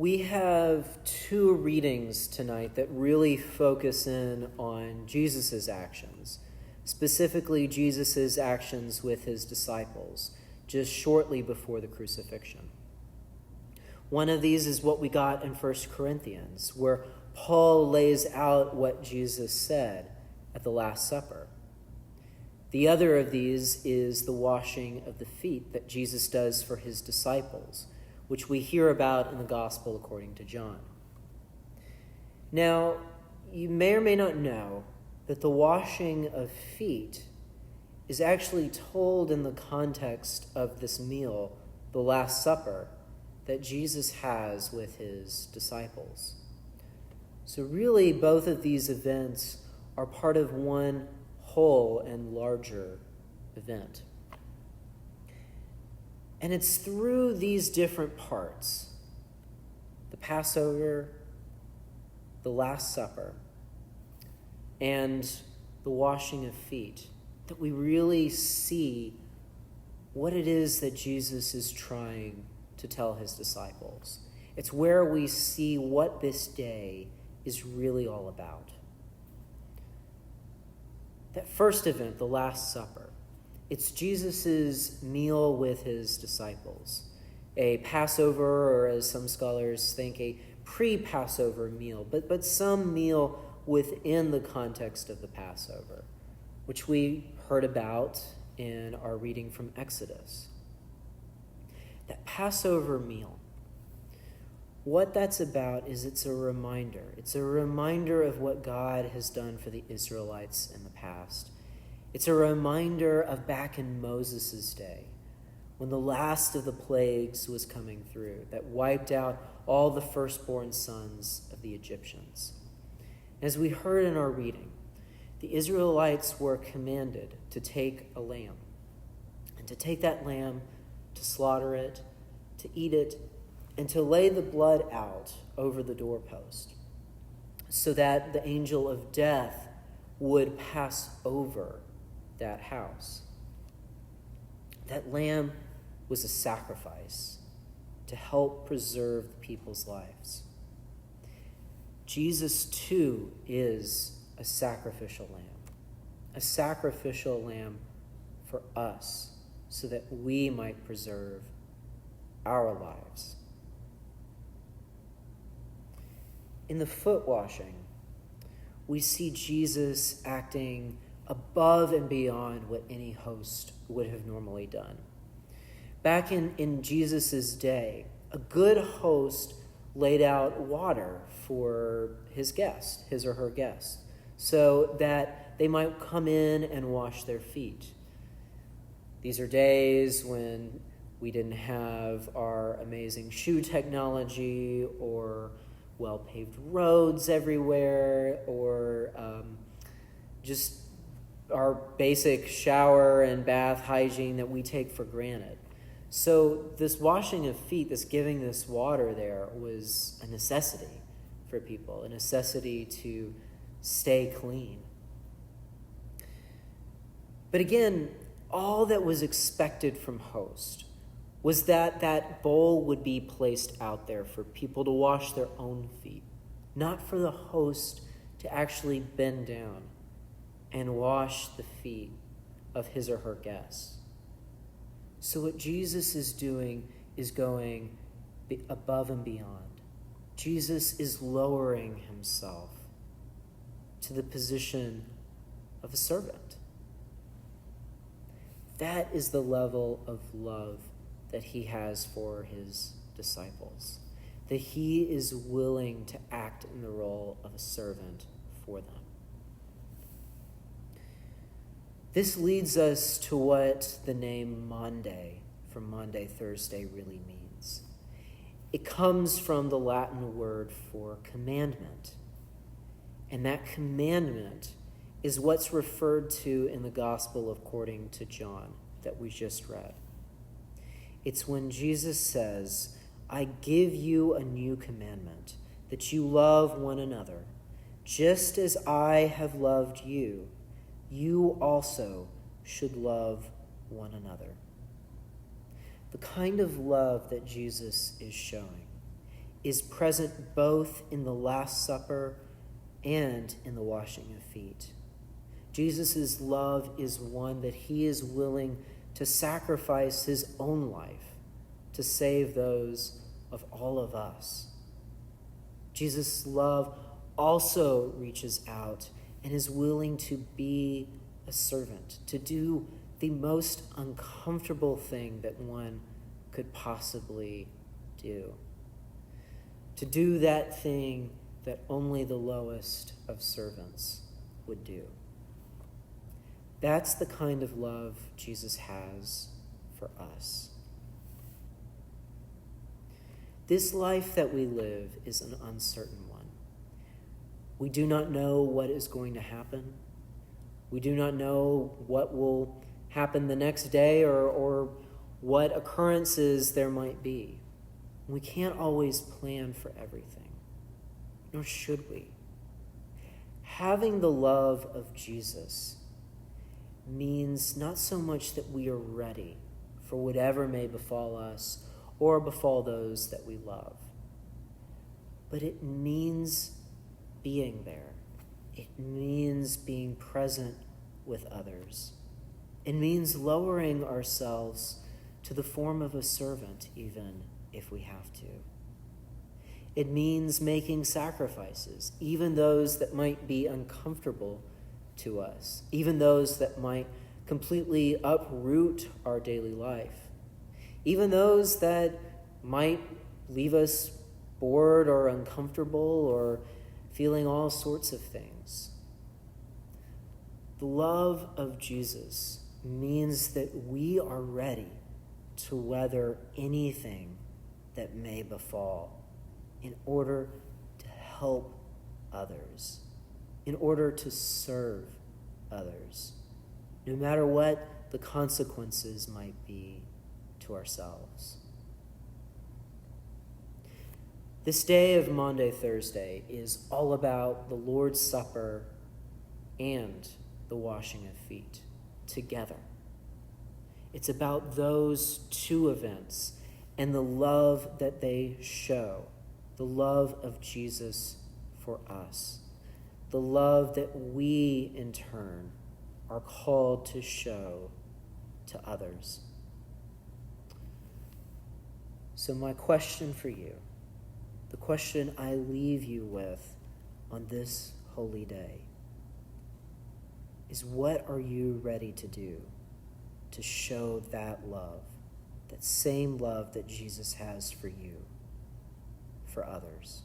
We have two readings tonight that really focus in on Jesus' actions, specifically Jesus' actions with his disciples, just shortly before the crucifixion. One of these is what we got in 1 Corinthians, where Paul lays out what Jesus said at the Last Supper. The other of these is the washing of the feet that Jesus does for his disciples, which we hear about in the Gospel according to John. Now, you may or may not know that the washing of feet is actually told in the context of this meal, the Last Supper, that Jesus has with his disciples. So really, both of these events are part of one whole and larger event. And it's through these different parts, the Passover, the Last Supper, and the washing of feet, that we really see what it is that Jesus is trying to tell his disciples. It's where we see what this day is really all about. That first event, the Last Supper, it's Jesus' meal with his disciples. A Passover, or as some scholars think, a pre-Passover meal, but some meal within the context of the Passover, which we heard about in our reading from Exodus. That Passover meal, what that's about is it's a reminder. It's a reminder of what God has done for the Israelites in the past. It's a reminder of back in Moses' day, when the last of the plagues was coming through, that wiped out all the firstborn sons of the Egyptians. As we heard in our reading, the Israelites were commanded to take a lamb, and to take that lamb, to slaughter it, to eat it, and to lay the blood out over the doorpost, so that the angel of death would pass over that house. That lamb was a sacrifice to help preserve the people's lives. Jesus, too, is a sacrificial lamb for us, so that we might preserve our lives. In the foot washing, we see Jesus acting above and beyond what any host would have normally done. Back in Jesus' day, a good host laid out water for his guest, his or her guest, so that they might come in and wash their feet. These are days when we didn't have our amazing shoe technology or well-paved roads everywhere, or just our basic shower and bath hygiene that we take for granted. So this washing of feet, this giving this water there, was a necessity for people, a necessity to stay clean. But again, all that was expected from host was that that bowl would be placed out there for people to wash their own feet, not for the host to actually bend down and wash the feet of his or her guests. So what Jesus is doing is going above and beyond. Jesus is lowering himself to the position of a servant. That is the level of love that he has for his disciples, that he is willing to act in the role of a servant for them. This leads us to what the name Maundy, from Maundy, Thursday, really means. It comes from the Latin word for commandment, and that commandment is what's referred to in the Gospel according to John that we just read. It's when Jesus says, "I give you a new commandment, that you love one another. Just as I have loved you, you also should love one another." The kind of love that Jesus is showing is present both in the Last Supper and in the washing of feet. Jesus' love is one that he is willing to sacrifice his own life to save those of all of us. Jesus' love also reaches out and is willing to be a servant, to do the most uncomfortable thing that one could possibly do. To do that thing that only the lowest of servants would do. That's the kind of love Jesus has for us. This life that we live is an uncertain one. We do not know what is going to happen. We do not know what will happen the next day or what occurrences there might be. We can't always plan for everything, nor should we. Having the love of Jesus means not so much that we are ready for whatever may befall us or befall those that we love, but it means being there. It means being present with others. It means lowering ourselves to the form of a servant, even if we have to. It means making sacrifices, even those that might be uncomfortable to us, even those that might completely uproot our daily life, even those that might leave us bored or uncomfortable or feeling all sorts of things. The love of Jesus means that we are ready to weather anything that may befall in order to help others, in order to serve others, no matter what the consequences might be to ourselves. This day of Maundy, Thursday is all about the Lord's Supper and the washing of feet together. It's about those two events and the love that they show, the love of Jesus for us, the love that we, in turn, are called to show to others. So my question for you, the question I leave you with on this holy day, is what are you ready to do to show that love, that same love that Jesus has for you, for others?